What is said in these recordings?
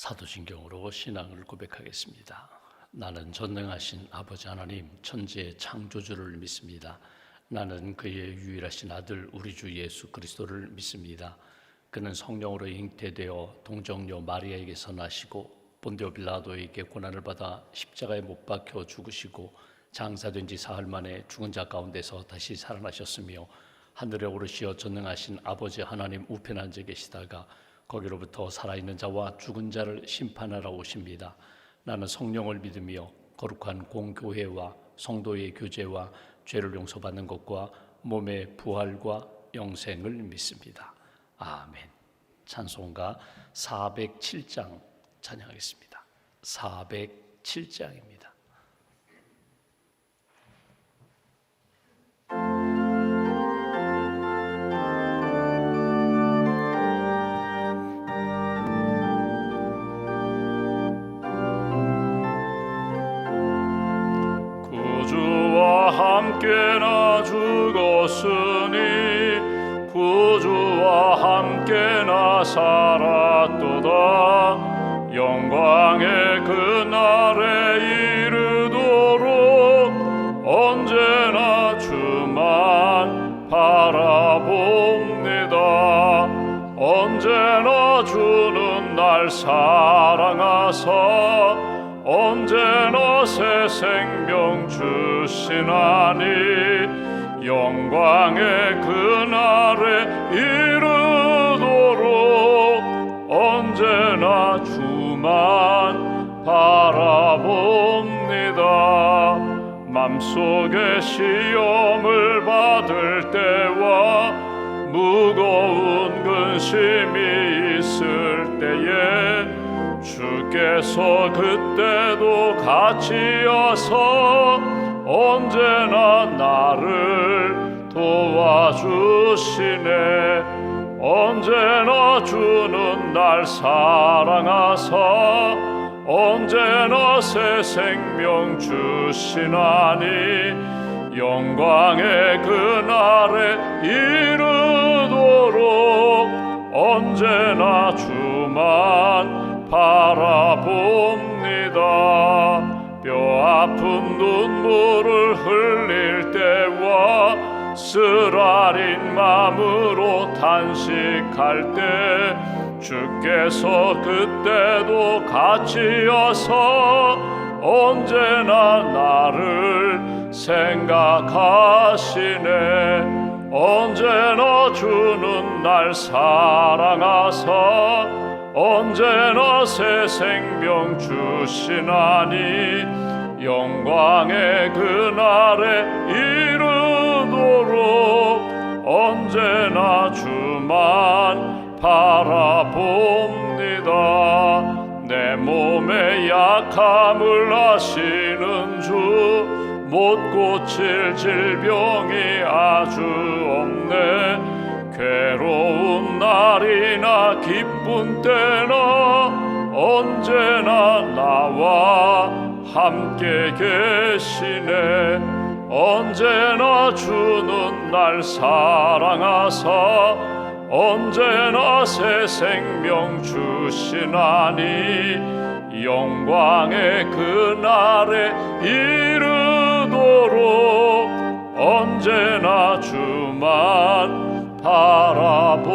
사도신경으로 신앙을 고백하겠습니다. 나는 전능하신 아버지 하나님 천지의 창조주를 믿습니다. 나는 그의 유일하신 아들 우리 주 예수 그리스도를 믿습니다. 그는 성령으로 잉태되어 동정녀 마리아에게서 나시고 본디오 빌라도에게 고난을 받아 십자가에 못 박혀 죽으시고 장사된 지 사흘 만에 죽은 자 가운데서 다시 살아나셨으며 하늘에 오르시어 전능하신 아버지 하나님 우편에 앉아 계시다가 거기로부터 살아있는 자와 죽은 자를 심판하러 오십니다. 나는 성령을 믿으며 거룩한 공교회와 성도의 교제와 죄를 용서받는 것과 몸의 부활과 영생을 믿습니다. 아멘. 찬송가 407장 찬양하겠습니다. 407장입니다. 함께나 죽었으니 구주와 함께나 살았도다. 영광의 그날에 이르도록 언제나 주만 바라봅니다. 언제나 주는 날 사랑하사 언제나 새 생명 주시나니 영광의 그날에 이르도록 언제나 주만 바라봅니다. 맘속에 시험을 받을 때와 무거운 근심이 있을 때에 주께서 그때도 같이 와서 언제나 나를 도와주시네. 언제나 주는 날 사랑하사 언제나 새 생명 주시나니 영광의 그날에 이르도록 언제나 주만 바라봅니다. 뼈아픈 눈물을 흘릴 때와 쓰라린 마음으로 탄식할 때 주께서 그때도 같이 와서 언제나 나를 생각하시네. 언제나 주는 날 사랑하사 언제나 새 생명 주시나니 영광의 그날에 이르도록 언제나 주만 바라봅니다. 내 몸의 약함을 아시는 주 못 고칠 질병이 아주 없네. 괴로운 날이나 기쁜 때나 언제나 나와 함께 계시네. 언제나 주는 날 사랑하사 언제나 새 생명 주시나니 영광의 그날에 이르도록 언제나 주만 바라봅니다.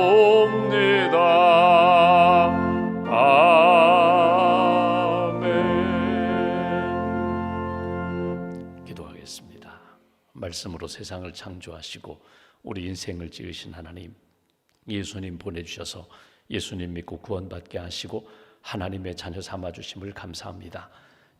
아멘. 기도하겠습니다. 말씀으로 세상을 창조하시고 우리 인생을 지으신 하나님, 예수님 보내주셔서 예수님 믿고 구원받게 하시고 하나님의 자녀 삼아주심을 감사합니다.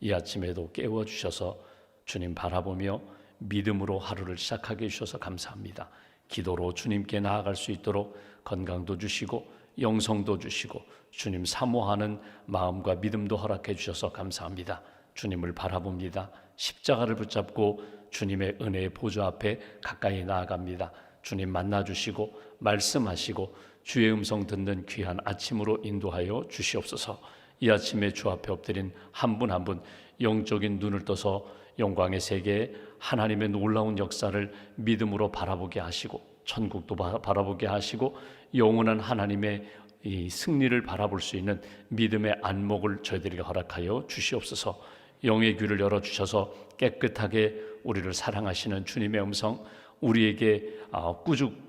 이 아침에도 깨워주셔서 주님 바라보며 믿음으로 하루를 시작하게 해주셔서 감사합니다. 기도로 주님께 나아갈 수 있도록 건강도 주시고 영성도 주시고 주님 사모하는 마음과 믿음도 허락해 주셔서 감사합니다. 주님을 바라봅니다. 십자가를 붙잡고 주님의 은혜의 보좌 앞에 가까이 나아갑니다. 주님 만나주시고 말씀하시고 주의 음성 듣는 귀한 아침으로 인도하여 주시옵소서. 이 아침에 주 앞에 엎드린 한 분 한 분 영적인 눈을 떠서 영광의 세계에 하나님의 놀라운 역사를 믿음으로 바라보게 하시고 천국도 바라보게 하시고 영원한 하나님의 이 승리를 바라볼 수 있는 믿음의 안목을 저희들에게 허락하여 주시옵소서. 영의 귀를 열어주셔서 깨끗하게 우리를 사랑하시는 주님의 음성, 우리에게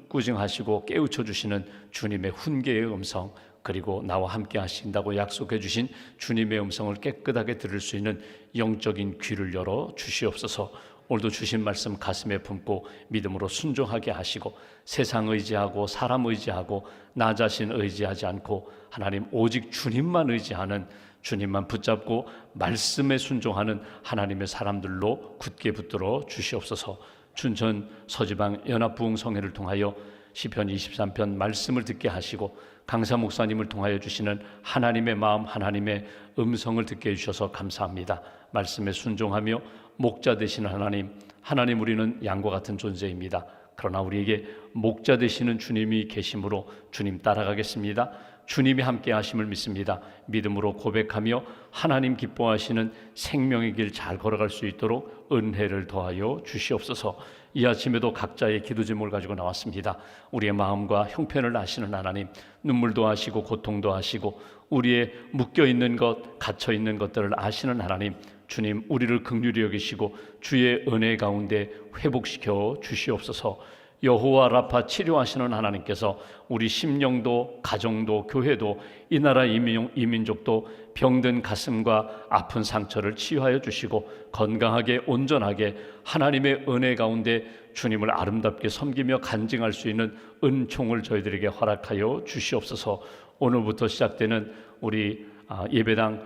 꾸중하시고 깨우쳐 주시는 주님의 훈계의 음성, 그리고 나와 함께 하신다고 약속해 주신 주님의 음성을 깨끗하게 들을 수 있는 영적인 귀를 열어 주시옵소서. 오늘도 주신 말씀 가슴에 품고 믿음으로 순종하게 하시고, 세상 의지하고 사람 의지하고 나 자신 의지하지 않고 하나님 오직 주님만 의지하는, 주님만 붙잡고 말씀에 순종하는 하나님의 사람들로 굳게 붙들어 주시옵소서. 춘천 서지방 연합부흥성회를 통하여 시편 23편 말씀을 듣게 하시고, 강사 목사님을 통하여 주시는 하나님의 마음, 하나님의 음성을 듣게 해주셔서 감사합니다. 말씀에 순종하며 목자 되시는 하나님, 우리는 양과 같은 존재입니다. 그러나 우리에게 목자 되시는 주님이 계심으로 주님 따라가겠습니다. 주님이 함께 하심을 믿습니다. 믿음으로 고백하며 하나님 기뻐하시는 생명의 길 잘 걸어갈 수 있도록 은혜를 더하여 주시옵소서. 이 아침에도 각자의 기도 제목을 가지고 나왔습니다. 우리의 마음과 형편을 아시는 하나님, 눈물도 아시고 고통도 아시고 우리의 묶여있는 것, 갇혀있는 것들을 아시는 하나님, 주님 우리를 긍휼히 여기시고 주의 은혜 가운데 회복시켜 주시옵소서. 여호와 라파 치료하시는 하나님께서 우리 심령도 가정도 교회도 이 나라 이민족도 병든 가슴과 아픈 상처를 치유하여 주시고 건강하게 온전하게 하나님의 은혜 가운데 주님을 아름답게 섬기며 간증할 수 있는 은총을 저희들에게 허락하여 주시옵소서. 오늘부터 시작되는 우리 예배당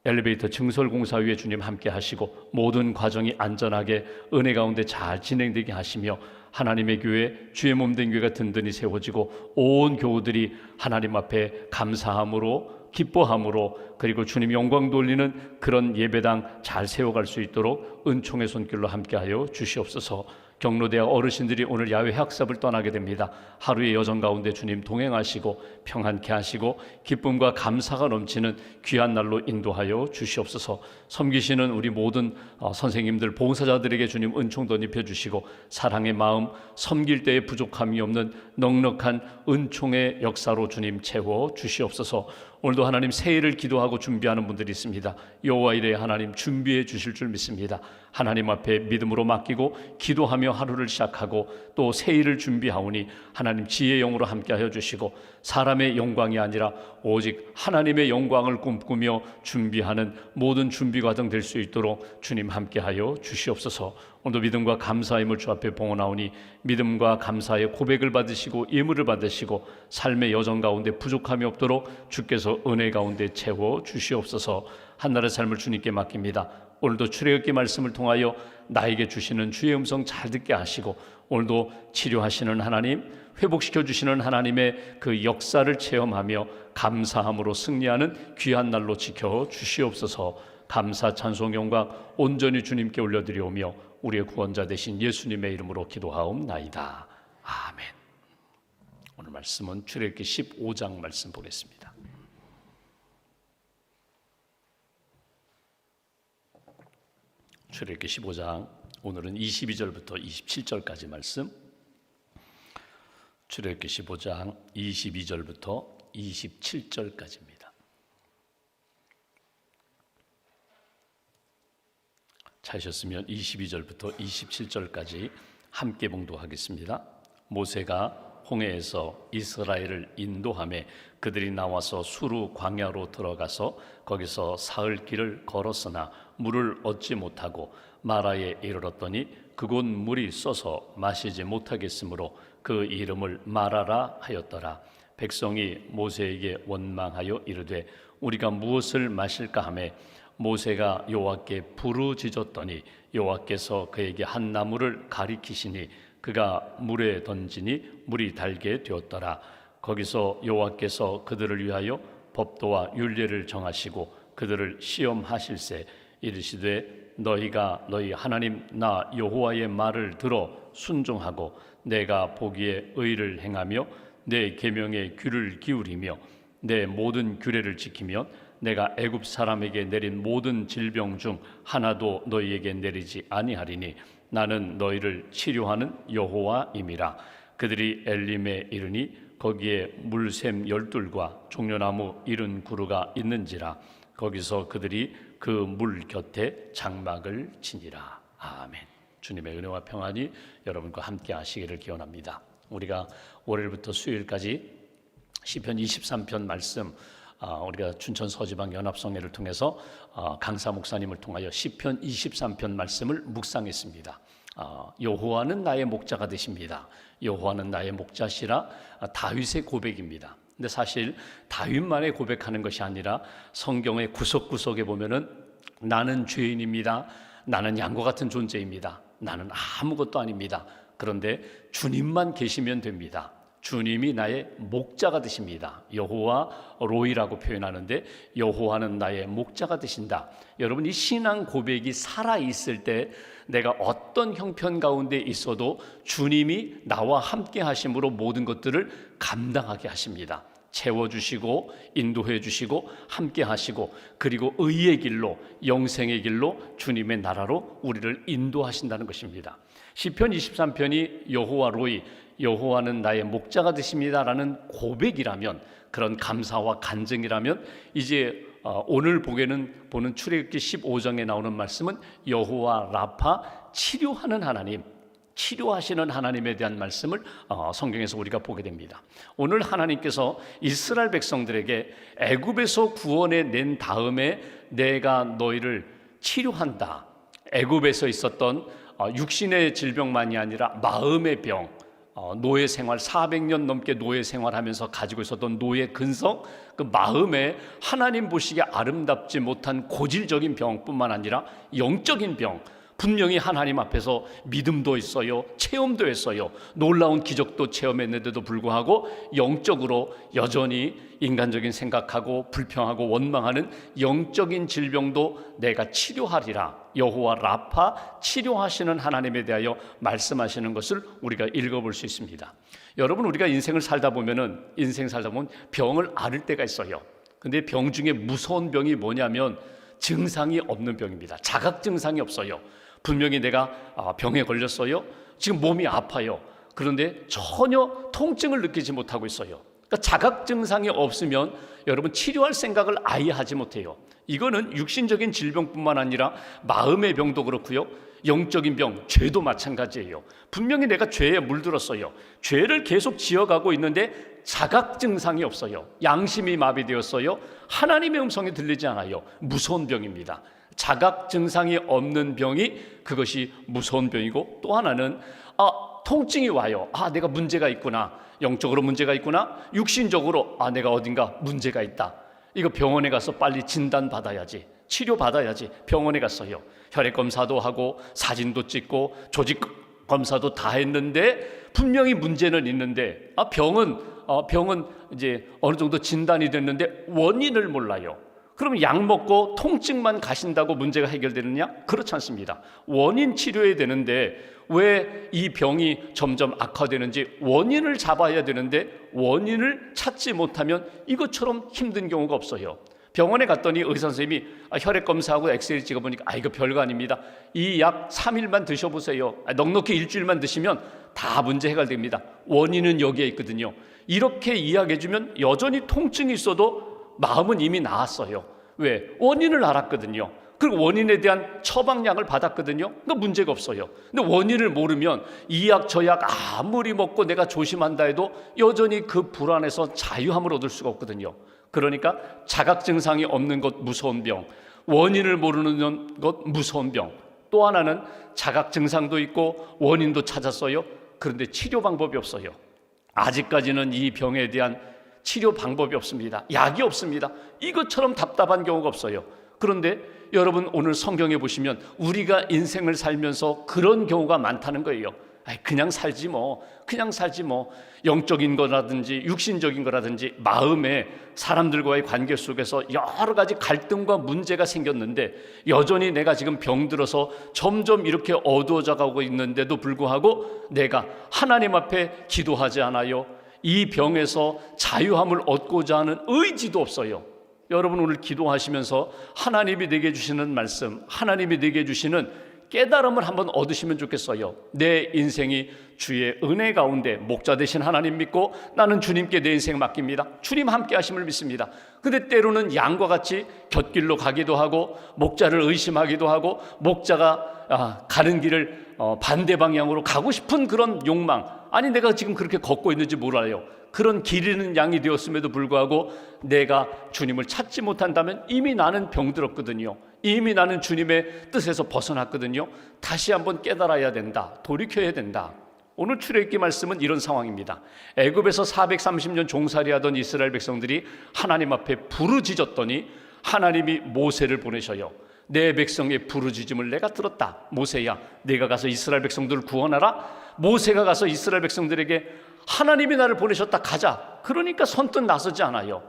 엘리베이터 증설공사 위에 주님 함께 하시고 모든 과정이 안전하게 은혜 가운데 잘 진행되게 하시며 하나님의 교회, 주의 몸된 교회가 든든히 세워지고 온 교우들이 하나님 앞에 감사함으로 기뻐함으로 그리고 주님 영광 돌리는 그런 예배당 잘 세워갈 수 있도록 은총의 손길로 함께하여 주시옵소서. 경로대학 어르신들이 오늘 야외 학습을 떠나게 됩니다. 하루의 여정 가운데 주님 동행하시고 평안케 하시고 기쁨과 감사가 넘치는 귀한 날로 인도하여 주시옵소서. 섬기시는 우리 모든 선생님들, 봉사자들에게 주님 은총 덧입혀 주시고 사랑의 마음, 섬길 때에 부족함이 없는 넉넉한 은총의 역사로 주님 채워 주시옵소서. 오늘도 하나님 새해를 기도하고 준비하는 분들이 있습니다. 여호와 이레 하나님 준비해 주실 줄 믿습니다. 하나님 앞에 믿음으로 맡기고 기도하며 하루를 시작하고 또 새해를 준비하오니 하나님 지혜의 영으로 함께하여 주시고 사람의 영광이 아니라 오직 하나님의 영광을 꿈꾸며 준비하는 모든 준비 과정 될 수 있도록 주님 함께하여 주시옵소서. 오늘도 믿음과 감사의 힘을 주 앞에 봉헌하오니 믿음과 감사의 고백을 받으시고 예물을 받으시고 삶의 여정 가운데 부족함이 없도록 주께서 은혜 가운데 채워 주시옵소서. 한날의 삶을 주님께 맡깁니다. 오늘도 출애굽기 말씀을 통하여 나에게 주시는 주의 음성 잘 듣게 하시고 오늘도 치료하시는 하나님, 회복시켜 주시는 하나님의 그 역사를 체험하며 감사함으로 승리하는 귀한 날로 지켜 주시옵소서. 감사 찬송 영광 온전히 주님께 올려드리오며 우리의 구원자 되신 예수님의 이름으로 기도하옵나이다. 아멘. 오늘 말씀은 출애굽기 15장 말씀 보겠습니다. 출애굽기 15장 오늘은 22절부터 27절까지 말씀. 출애굽기 15장 22절부터 27절까지입니다. 찾으셨으면 22절부터 27절까지 함께 봉독하겠습니다. 모세가 홍해에서 이스라엘을 인도하며 그들이 나와서 수르 광야로 들어가서 거기서 사흘 길을 걸었으나 물을 얻지 못하고 마라에 이르렀더니 그곳 물이 썩어 마시지 못하겠으므로 그 이름을 마라라 하였더라. 백성이 모세에게 원망하여 이르되 우리가 무엇을 마실까 하매 모세가 여호와께 부르짖었더니 여호와께서 그에게 한 나무를 가리키시니 그가 물에 던지니 물이 달게 되었더라. 거기서 여호와께서 그들을 위하여 법도와 율례를 정하시고 그들을 시험하실세 이르시되 너희가 너희 하나님 나 여호와의 말을 들어 순종하고 내가 보기에 의를 행하며 내 계명에 귀를 기울이며 내 모든 규례를 지키면 내가 애굽 사람에게 내린 모든 질병 중 하나도 너희에게 내리지 아니하리니 나는 너희를 치료하는 여호와임이라. 그들이 엘림에 이르니 거기에 물샘 12과 종려나무 70그루가 있는지라 거기서 그들이 그 물 곁에 장막을 치니라. 아멘. 주님의 은혜와 평안이 여러분과 함께 하시기를 기원합니다. 우리가 월요일부터 수요일까지 시편 23편 말씀, 우리가 춘천 서지방 연합성회를 통해서 강사 목사님을 통하여 시편 23편 말씀을 묵상했습니다. 여호와는 나의 목자가 되십니다. 여호와는 나의 목자시라. 다윗의 고백입니다. 근데 사실 다윗만의 고백하는 것이 아니라 성경의 구석구석에 보면은 나는 죄인입니다. 나는 양과 같은 존재입니다. 나는 아무것도 아닙니다. 그런데 주님만 계시면 됩니다. 주님이 나의 목자가 되십니다. 여호와 로이라고 표현하는데 여호와는 나의 목자가 되신다. 여러분, 이 신앙 고백이 살아있을 때 내가 어떤 형편 가운데 있어도 주님이 나와 함께 하심으로 모든 것들을 감당하게 하십니다. 채워주시고 인도해 주시고 함께 하시고 그리고 의의 길로 영생의 길로 주님의 나라로 우리를 인도하신다는 것입니다. 시편 23편이 여호와 로이, 여호와는 나의 목자가 되십니다라는 고백이라면, 그런 감사와 간증이라면, 이제 오늘 보는 출애굽기 15장에 나오는 말씀은 여호와 라파, 치료하는 하나님, 치료하시는 하나님에 대한 말씀을 성경에서 우리가 보게 됩니다. 오늘 하나님께서 이스라엘 백성들에게 애굽에서 구원해 낸 다음에 내가 너희를 치료한다. 애굽에서 있었던 육신의 질병만이 아니라 마음의 병, 노예 생활 400년 넘게 노예 생활하면서 가지고 있었던 노예 근성, 그 마음에 하나님 보시기에 아름답지 못한 고질적인 병뿐만 아니라 영적인 병, 분명히 하나님 앞에서 믿음도 있어요, 체험도 했어요, 놀라운 기적도 체험했는데도 불구하고 영적으로 여전히 인간적인 생각하고 불평하고 원망하는 영적인 질병도 내가 치료하리라. 여호와 라파, 치료하시는 하나님에 대하여 말씀하시는 것을 우리가 읽어볼 수 있습니다. 여러분, 우리가 인생 살다 보면 병을 앓을 때가 있어요. 근데 병 중에 무서운 병이 뭐냐면 증상이 없는 병입니다. 자각 증상이 없어요. 분명히 내가 병에 걸렸어요. 지금 몸이 아파요. 그런데 전혀 통증을 느끼지 못하고 있어요. 그러니까 자각 증상이 없으면 여러분 치료할 생각을 아예 하지 못해요. 이거는 육신적인 질병뿐만 아니라 마음의 병도 그렇고요, 영적인 병, 죄도 마찬가지예요. 분명히 내가 죄에 물들었어요. 죄를 계속 지어가고 있는데 자각 증상이 없어요. 양심이 마비되었어요. 하나님의 음성이 들리지 않아요. 무서운 병입니다. 자각 증상이 없는 병이 그것이 무서운 병이고, 또 하나는 통증이 와요. 내가 문제가 있구나. 영적으로 문제가 있구나. 육신적으로 내가 어딘가 문제가 있다. 이거 병원에 가서 빨리 진단받아야지, 치료받아야지. 병원에 갔어요. 혈액 검사도 하고 사진도 찍고 조직 검사도 다 했는데 분명히 문제는 있는데 병은 이제 어느 정도 진단이 됐는데 원인을 몰라요. 그러면 약 먹고 통증만 가신다고 문제가 해결되느냐? 그렇지 않습니다. 원인 치료해야 되는데 왜 이 병이 점점 악화되는지 원인을 잡아야 되는데 원인을 찾지 못하면 이것처럼 힘든 경우가 없어요. 병원에 갔더니 의사 선생님이 혈액 검사하고 엑스레이 찍어보니까 이거 별거 아닙니다. 이 약 3일만 드셔보세요. 넉넉히 일주일만 드시면 다 문제 해결됩니다. 원인은 여기에 있거든요. 이렇게 이야기해주면 여전히 통증이 있어도 마음은 이미 나았어요. 왜? 원인을 알았거든요. 그리고 원인에 대한 처방약을 받았거든요. 그러니까 문제가 없어요. 근데 원인을 모르면 이 약 저 약 아무리 먹고 내가 조심한다 해도 여전히 그 불안에서 자유함을 얻을 수가 없거든요. 그러니까 자각 증상이 없는 것 무서운 병, 원인을 모르는 것 무서운 병, 또 하나는 자각 증상도 있고 원인도 찾았어요. 그런데 치료 방법이 없어요. 아직까지는 이 병에 대한 치료 방법이 없습니다. 약이 없습니다. 이것처럼 답답한 경우가 없어요. 그런데 여러분, 오늘 성경에 보시면 우리가 인생을 살면서 그런 경우가 많다는 거예요. 그냥 살지 뭐. 영적인 거라든지 육신적인 거라든지 마음에 사람들과의 관계 속에서 여러 가지 갈등과 문제가 생겼는데 여전히 내가 지금 병들어서 점점 이렇게 어두워져 가고 있는데도 불구하고 내가 하나님 앞에 기도하지 않아요. 이 병에서 자유함을 얻고자 하는 의지도 없어요. 여러분, 오늘 기도하시면서 하나님이 내게 주시는 말씀, 하나님이 내게 주시는 깨달음을 한번 얻으시면 좋겠어요. 내 인생이 주의 은혜 가운데 목자 되신 하나님 믿고 나는 주님께 내 인생 맡깁니다. 주님 함께 하심을 믿습니다. 근데 때로는 양과 같이 곁길로 가기도 하고 목자를 의심하기도 하고 목자가 가는 길을 반대 방향으로 가고 싶은 그런 욕망, 아니 내가 지금 그렇게 걷고 있는지 몰라요. 그런 길 잃는 양이 되었음에도 불구하고 내가 주님을 찾지 못한다면 이미 나는 병들었거든요. 이미 나는 주님의 뜻에서 벗어났거든요. 다시 한번 깨달아야 된다. 돌이켜야 된다. 오늘 출애굽기 말씀은 이런 상황입니다. 애굽에서 430년 종살이하던 이스라엘 백성들이 하나님 앞에 부르짖었더니 하나님이 모세를 보내셔요. 내 백성의 부르짖음을 내가 들었다. 모세야, 내가 가서 이스라엘 백성들을 구원하라. 모세가 가서 이스라엘 백성들에게 하나님이 나를 보내셨다, 가자. 그러니까 선뜻 나서지 않아요.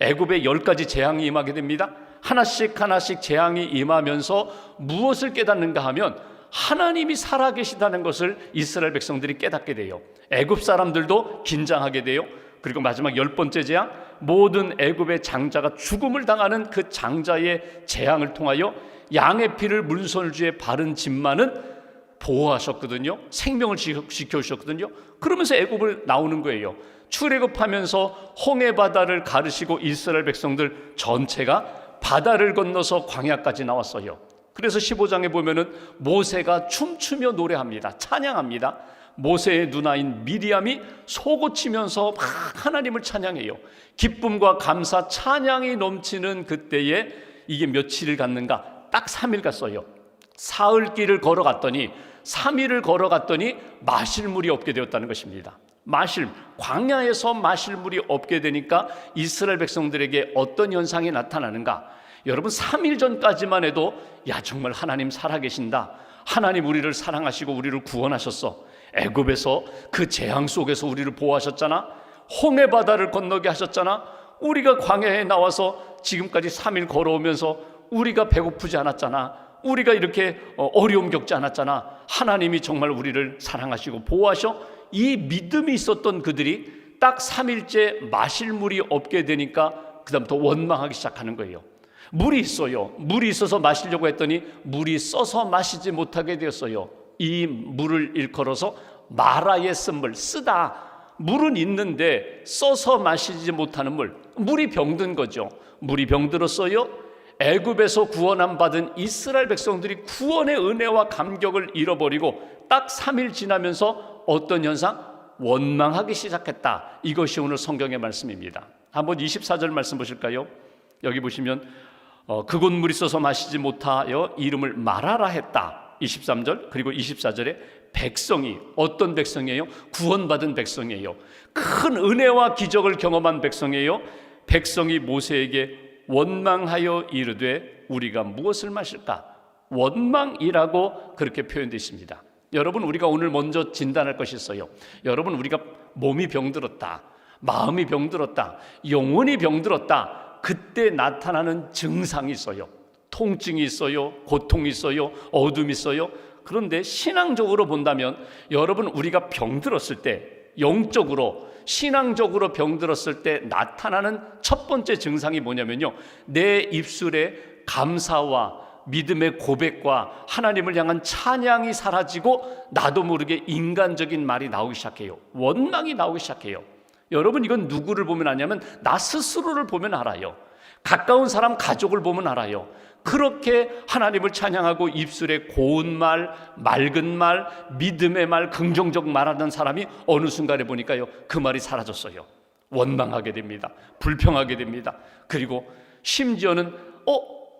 애굽에 10가지 재앙이 임하게 됩니다. 하나씩 하나씩 재앙이 임하면서 무엇을 깨닫는가 하면 하나님이 살아계시다는 것을 이스라엘 백성들이 깨닫게 돼요. 애굽 사람들도 긴장하게 돼요. 그리고 마지막 10번째 재앙, 모든 애굽의 장자가 죽음을 당하는 그 장자의 재앙을 통하여 양의 피를 문설주에 바른 집만은 보호하셨거든요. 생명을 지켜주셨거든요. 그러면서 애굽을 나오는 거예요. 출애굽하면서 홍해 바다를 가르시고 이스라엘 백성들 전체가 바다를 건너서 광야까지 나왔어요. 그래서 15장에 보면은 모세가 춤추며 노래합니다. 찬양합니다. 모세의 누나인 미리암이 속옷치면서 막 하나님을 찬양해요. 기쁨과 감사, 찬양이 넘치는 그때에 이게 며칠을 갔는가? 딱 3일 갔어요. 사흘길을 걸어갔더니 3일을 걸어갔더니 마실 물이 없게 되었다는 것입니다. 광야에서 마실 물이 없게 되니까 이스라엘 백성들에게 어떤 현상이 나타나는가? 여러분 3일 전까지만 해도 야 정말 하나님 살아계신다. 하나님 우리를 사랑하시고 우리를 구원하셨어. 애굽에서 그 재앙 속에서 우리를 보호하셨잖아. 홍해 바다를 건너게 하셨잖아. 우리가 광야에 나와서 지금까지 3일 걸어오면서 우리가 배고프지 않았잖아. 우리가 이렇게 어려움 겪지 않았잖아. 하나님이 정말 우리를 사랑하시고 보호하셔. 이 믿음이 있었던 그들이 딱 3일째 마실 물이 없게 되니까 그다음부터 원망하기 시작하는 거예요. 물이 있어요. 물이 있어서 마시려고 했더니 물이 써서 마시지 못하게 되었어요. 이 물을 일컬어서 마라의 쓴물, 쓰다. 물은 있는데 써서 마시지 못하는 물. 물이 병든 거죠. 물이 병들었어요. 애굽에서 구원함 받은 이스라엘 백성들이 구원의 은혜와 감격을 잃어버리고 딱 3일 지나면서 어떤 현상? 원망하기 시작했다. 이것이 오늘 성경의 말씀입니다. 한번 24절 말씀 보실까요? 여기 보시면 그곳 물이 써서 마시지 못하여 이름을 마라라 했다. 23절 그리고 24절에 백성이 어떤 백성이에요? 구원받은 백성이에요. 큰 은혜와 기적을 경험한 백성이에요. 백성이 모세에게 원망하여 이르되 우리가 무엇을 마실까? 원망이라고 그렇게 표현되어 있습니다. 여러분 우리가 오늘 먼저 진단할 것이 있어요. 여러분 우리가 몸이 병들었다, 마음이 병들었다, 영혼이 병들었다. 그때 나타나는 증상이 있어요. 통증이 있어요. 고통이 있어요. 어둠이 있어요. 그런데 신앙적으로 본다면 여러분 우리가 병들었을 때 영적으로 신앙적으로 병들었을 때 나타나는 첫 번째 증상이 뭐냐면요, 내 입술에 감사와 믿음의 고백과 하나님을 향한 찬양이 사라지고 나도 모르게 인간적인 말이 나오기 시작해요. 원망이 나오기 시작해요. 여러분 이건 누구를 보면 아냐면 나 스스로를 보면 알아요. 가까운 사람 가족을 보면 알아요. 그렇게 하나님을 찬양하고 입술에 고운 말, 맑은 말, 믿음의 말, 긍정적 말하는 사람이 어느 순간에 보니까요 그 말이 사라졌어요. 원망하게 됩니다. 불평하게 됩니다. 그리고 심지어는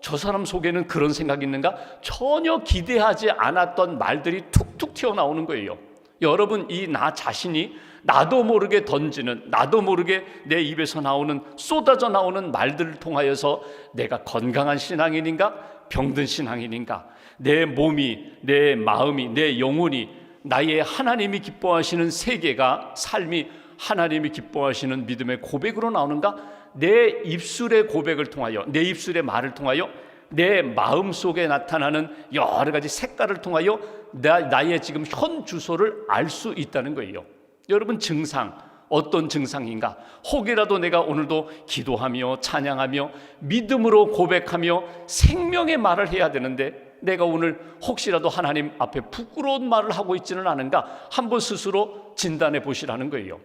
저 사람 속에는 그런 생각이 있는가? 전혀 기대하지 않았던 말들이 툭툭 튀어나오는 거예요. 여러분 이 나 자신이 나도 모르게 던지는, 나도 모르게 내 입에서 나오는, 쏟아져 나오는 말들을 통하여서 내가 건강한 신앙인인가? 병든 신앙인인가? 내 몸이, 내 마음이, 내 영혼이 나의 하나님이 기뻐하시는 세계가, 삶이 하나님이 기뻐하시는 믿음의 고백으로 나오는가? 내 입술의 고백을 통하여, 내 입술의 말을 통하여, 내 마음 속에 나타나는 여러 가지 색깔을 통하여 나의 지금 현 주소를 알 수 있다는 거예요. 여러분 증상, 어떤 증상인가? 혹이라도 내가 오늘도 기도하며 찬양하며 믿음으로 고백하며 생명의 말을 해야 되는데 내가 오늘 혹시라도 하나님 앞에 부끄러운 말을 하고 있지는 않은가 한번 스스로 진단해 보시라는 거예요.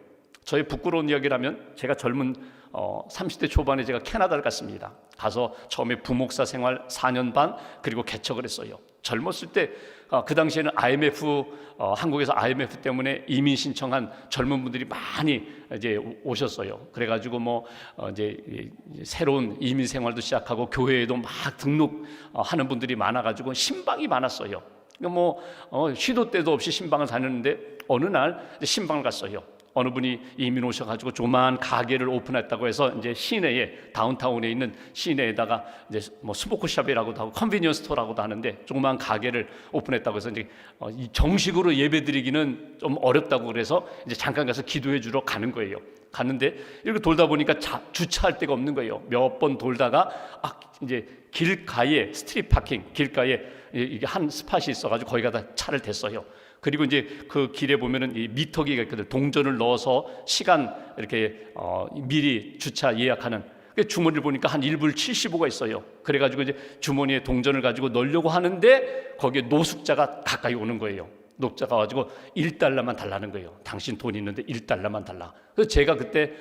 저의 부끄러운 이야기라면 제가 젊은 30대 초반에 제가 캐나다를 갔습니다. 가서 처음에 부목사 생활 4년 반 그리고 개척을 했어요. 젊었을 때 그 당시에는 IMF 한국에서 IMF 때문에 이민 신청한 젊은 분들이 많이 이제 오셨어요. 그래가지고 이제 새로운 이민 생활도 시작하고 교회에도 막 등록하는 분들이 많아가지고 신방이 많았어요. 시도 때도 없이 신방을 다녔는데 어느 날 신방을 갔어요. 어느 분이 이민 오셔가지고 조그만 가게를 오픈했다고 해서 이제 시내에 다운타운에 있는 시내에다가 이제 스모크숍이라고도 하고 컨비니언스 스토어라고도 하는데 조그만 가게를 오픈했다고 해서 이제 정식으로 예배드리기는 좀 어렵다고 그래서 이제 잠깐 가서 기도해 주러 가는 거예요. 갔는데 이렇게 돌다 보니까 주차할 데가 없는 거예요. 몇 번 돌다가 이제 길가에 스트릿 파킹 길가에 이게 한 스팟이 있어가지고 거기 가다 차를 댔어요. 그리고 이제 그 길에 보면은 이 미터기가 있거든. 동전을 넣어서 시간 이렇게 미리 주차 예약하는. 주머니를 보니까 한 1불 75가 있어요. 그래가지고 이제 주머니에 동전을 가지고 넣으려고 하는데 거기에 노숙자가 가까이 오는 거예요. 노숙자가 와가지고 1달러만 달라는 거예요. 당신 돈 있는데 1달러만 달라. 그래서 제가 그때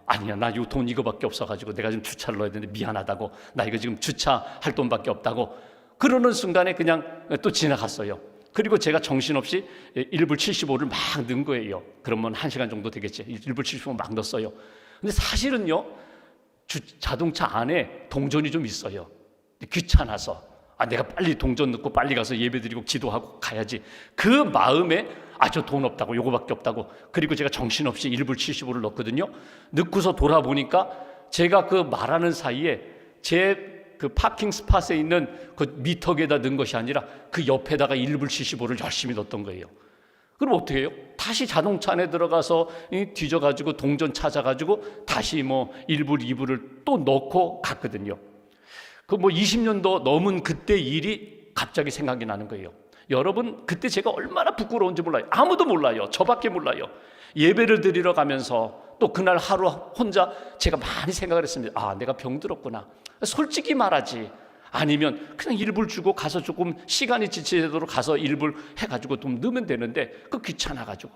아니야, 나 이 돈 이거밖에 없어가지고 내가 지금 주차를 넣어야 되는데 미안하다고, 나 이거 지금 주차할 돈밖에 없다고 그러는 순간에 그냥 또 지나갔어요. 그리고 제가 정신없이 1불 75를 막 넣은 거예요. 그러면 1시간 정도 되겠지. 1불 75 막 넣었어요. 근데 사실은요, 자동차 안에 동전이 좀 있어요. 귀찮아서 내가 빨리 동전 넣고 빨리 가서 예배드리고 기도하고 가야지. 그 마음에 저 돈 없다고, 요거밖에 없다고. 그리고 제가 정신없이 1불 75를 넣었거든요. 넣고서 돌아보니까 제가 그 말하는 사이에 제 그 파킹 스팟에 있는 그 미터기에다 넣은 것이 아니라 그 옆에다가 1불 75를 열심히 넣었던 거예요. 그럼 어떻게 해요? 다시 자동차 안에 들어가서 뒤져가지고 동전 찾아가지고 다시 1불 2불을 또 넣고 갔거든요. 20년도 넘은 그때 일이 갑자기 생각이 나는 거예요. 여러분, 그때 제가 얼마나 부끄러운지 몰라요. 아무도 몰라요. 저밖에 몰라요. 예배를 드리러 가면서 또 그날 하루 혼자 제가 많이 생각을 했습니다. 내가 병들었구나. 솔직히 말하지. 아니면 그냥 1불 주고 가서 조금 시간이 지체되도록 가서 1불 해가지고 좀 넣으면 되는데 귀찮아가지고.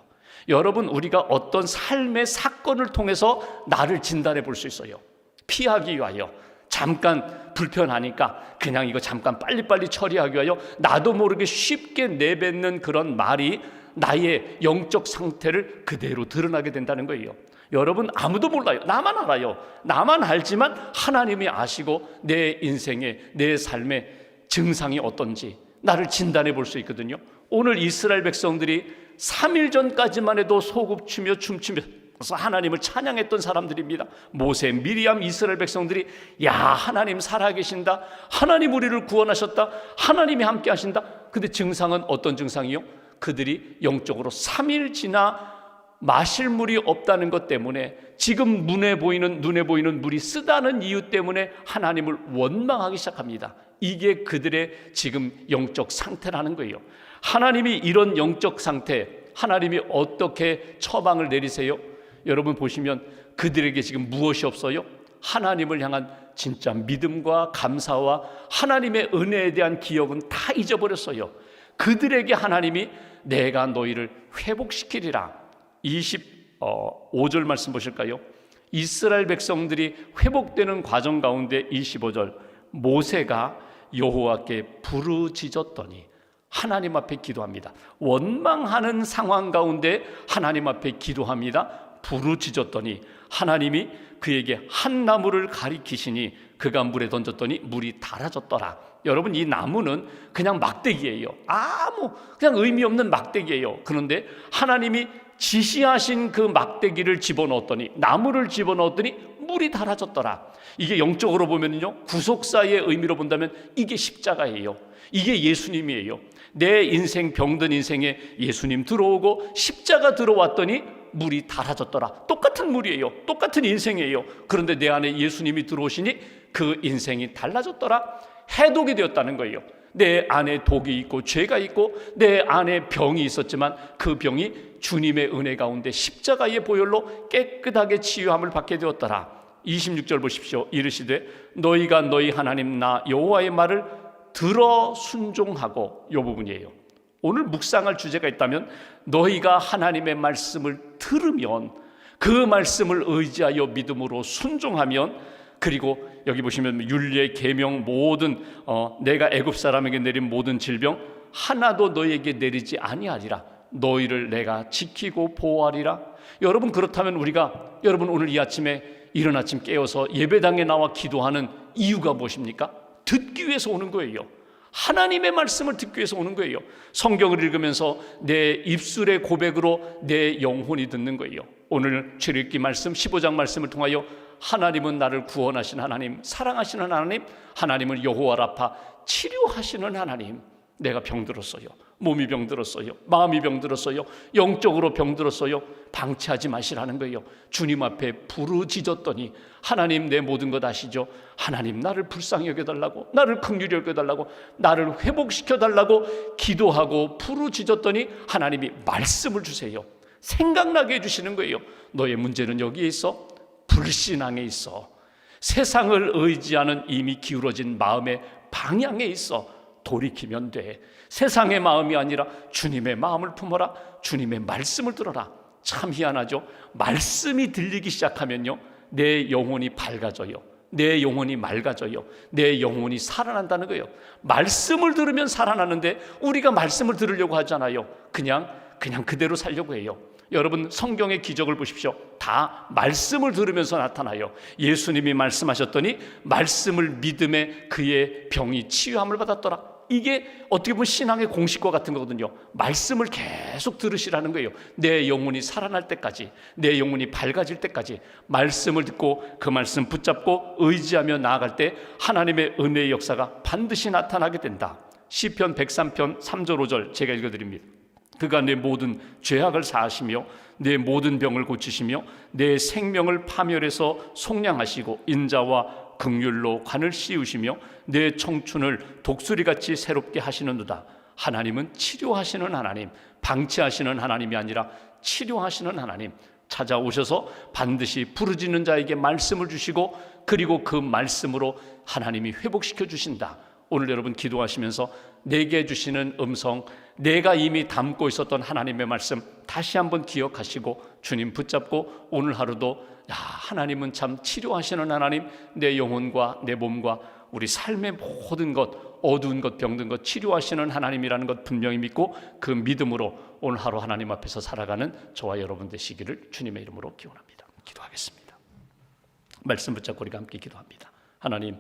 여러분, 우리가 어떤 삶의 사건을 통해서 나를 진단해 볼 수 있어요. 피하기 위하여, 잠깐 불편하니까 그냥 이거 잠깐 빨리빨리 처리하기 위하여 나도 모르게 쉽게 내뱉는 그런 말이 나의 영적 상태를 그대로 드러나게 된다는 거예요. 여러분, 아무도 몰라요. 나만 알아요. 나만 알지만 하나님이 아시고 내 인생의, 내 삶의 증상이 어떤지 나를 진단해 볼 수 있거든요. 오늘 이스라엘 백성들이 3일 전까지만 해도 소급추며 춤추면서 하나님을 찬양했던 사람들입니다. 모세, 미리암, 이스라엘 백성들이 하나님 살아계신다, 하나님 우리를 구원하셨다, 하나님이 함께 하신다. 근데 증상은 어떤 증상이요? 그들이 영적으로 3일 지나 마실 물이 없다는 것 때문에, 지금 눈에 보이는 물이 쓰다는 이유 때문에 하나님을 원망하기 시작합니다. 이게 그들의 지금 영적 상태라는 거예요. 하나님이 이런 영적 상태, 하나님이 어떻게 처방을 내리세요? 여러분 보시면 그들에게 지금 무엇이 없어요? 하나님을 향한 진짜 믿음과 감사와 하나님의 은혜에 대한 기억은 다 잊어버렸어요. 그들에게 하나님이 내가 너희를 회복시키리라. 25절 말씀 보실까요? 이스라엘 백성들이 회복되는 과정 가운데 25절, 모세가 여호와께 부르짖었더니, 하나님 앞에 기도합니다. 원망하는 상황 가운데 하나님 앞에 기도합니다. 부르짖었더니 하나님이 그에게 한 나무를 가리키시니 그가 물에 던졌더니 물이 달아졌더라. 여러분, 이 나무는 그냥 막대기예요. 그냥 의미 없는 막대기예요. 그런데 하나님이 지시하신 그 막대기를 집어넣었더니, 나무를 집어넣었더니 물이 달아졌더라. 이게 영적으로 보면요, 구속사의 의미로 본다면 이게 십자가예요. 이게 예수님이에요. 내 인생, 병든 인생에 예수님 들어오고 십자가 들어왔더니 물이 달아졌더라. 똑같은 물이에요. 똑같은 인생이에요. 그런데 내 안에 예수님이 들어오시니 그 인생이 달라졌더라. 해독이 되었다는 거예요. 내 안에 독이 있고 죄가 있고 내 안에 병이 있었지만 그 병이 주님의 은혜 가운데 십자가의 보혈로 깨끗하게 치유함을 받게 되었더라. 26절 보십시오. 이르시되 너희가 너희 하나님 나 여호와의 말을 들어 순종하고 이 부분이에요. 오늘 묵상할 주제가 있다면 너희가 하나님의 말씀을 들으면 그 말씀을 의지하여 믿음으로 순종하면, 그리고 여기 보시면 율례 계명 모든 내가 애굽 사람에게 내린 모든 질병 하나도 너희에게 내리지 아니하리라. 너희를 내가 지키고 보호하리라. 여러분, 그렇다면 여러분 오늘 이 아침에 이른 아침 깨어서 예배당에 나와 기도하는 이유가 무엇입니까? 듣기 위해서 오는 거예요. 하나님의 말씀을 듣기 위해서 오는 거예요. 성경을 읽으면서 내 입술의 고백으로 내 영혼이 듣는 거예요. 오늘 출애굽기 말씀 15장 말씀을 통하여 하나님은 나를 구원하신 하나님, 사랑하시는 하나님, 하나님은 여호와 라파, 치료하시는 하나님. 내가 병들었어요. 몸이 병들었어요. 마음이 병들었어요. 영적으로 병들었어요. 방치하지 마시라는 거예요. 주님 앞에 부르짖었더니 하나님 내 모든 것 아시죠? 하나님 나를 불쌍히 여겨달라고, 나를 긍휼히 여겨달라고, 나를 회복시켜달라고 기도하고 부르짖었더니 하나님이 말씀을 주세요. 생각나게 해주시는 거예요. 너의 문제는 여기에 있어. 불신앙에 있어. 세상을 의지하는 이미 기울어진 마음의 방향에 있어. 돌이키면 돼. 세상의 마음이 아니라 주님의 마음을 품어라. 주님의 말씀을 들어라. 참 희한하죠. 말씀이 들리기 시작하면요, 내 영혼이 밝아져요. 내 영혼이 맑아져요. 내 영혼이 살아난다는 거예요. 말씀을 들으면 살아나는데 우리가 말씀을 들으려고 하잖아요. 그냥 그대로 살려고 해요. 여러분, 성경의 기적을 보십시오. 다 말씀을 들으면서 나타나요. 예수님이 말씀하셨더니 말씀을 믿음에 그의 병이 치유함을 받았더라. 이게 어떻게 보면 신앙의 공식과 같은 거거든요. 말씀을 계속 들으시라는 거예요. 내 영혼이 살아날 때까지, 내 영혼이 밝아질 때까지 말씀을 듣고 그 말씀 붙잡고 의지하며 나아갈 때 하나님의 은혜의 역사가 반드시 나타나게 된다. 시편 103편 3절 5절 제가 읽어드립니다. 그가 내 모든 죄악을 사하시며 내 모든 병을 고치시며 내 생명을 파멸해서 속량하시고 인자와 긍휼로 관을 씌우시며 내 청춘을 독수리같이 새롭게 하시는도다. 하나님은 치료하시는 하나님, 방치하시는 하나님이 아니라 치료하시는 하나님. 찾아오셔서 반드시 부르짖는 자에게 말씀을 주시고 그리고 그 말씀으로 하나님이 회복시켜 주신다. 오늘 여러분 기도하시면서 내게 주시는 음성, 내가 이미 담고 있었던 하나님의 말씀 다시 한번 기억하시고 주님 붙잡고 오늘 하루도 하나님은 참 치료하시는 하나님, 내 영혼과 내 몸과 우리 삶의 모든 것, 어두운 것, 병든 것 치료하시는 하나님이라는 것 분명히 믿고 그 믿음으로 오늘 하루 하나님 앞에서 살아가는 저와 여러분 되시기를 주님의 이름으로 기원합니다. 기도하겠습니다. 말씀 붙잡고 우리가 함께 기도합니다. 하나님,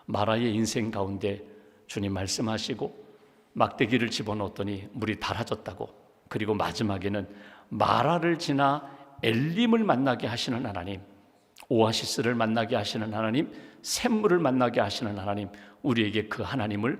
마라의 인생 가운데 주님 말씀하시고 막대기를 집어넣었더니 물이 달아졌다고, 그리고 마지막에는 마라를 지나 엘림을 만나게 하시는 하나님, 오아시스를 만나게 하시는 하나님, 샘물을 만나게 하시는 하나님, 우리에게 그 하나님을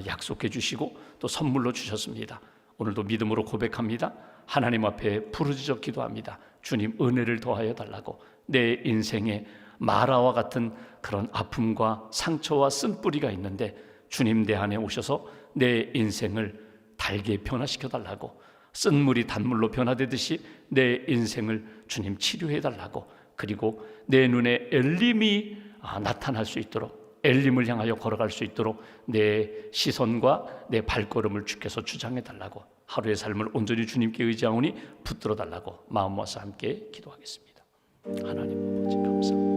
약속해 주시고 또 선물로 주셨습니다. 오늘도 믿음으로 고백합니다. 하나님 앞에 부르짖어 기도합니다. 주님 은혜를 더하여 달라고. 내 인생에 마라와 같은 그런 아픔과 상처와 쓴뿌리가 있는데 주님 내 안에 오셔서 내 인생을 달게 변화시켜 달라고, 쓴 물이 단물로 변화되듯이 내 인생을 주님 치료해 달라고, 그리고 내 눈에 엘림이 나타날 수 있도록, 엘림을 향하여 걸어갈 수 있도록 내 시선과 내 발걸음을 주께서 주장해 달라고, 하루의 삶을 온전히 주님께 의지하오니 붙들어 달라고 마음 모아서 함께 기도하겠습니다. 하나님 아버지 감사합니다.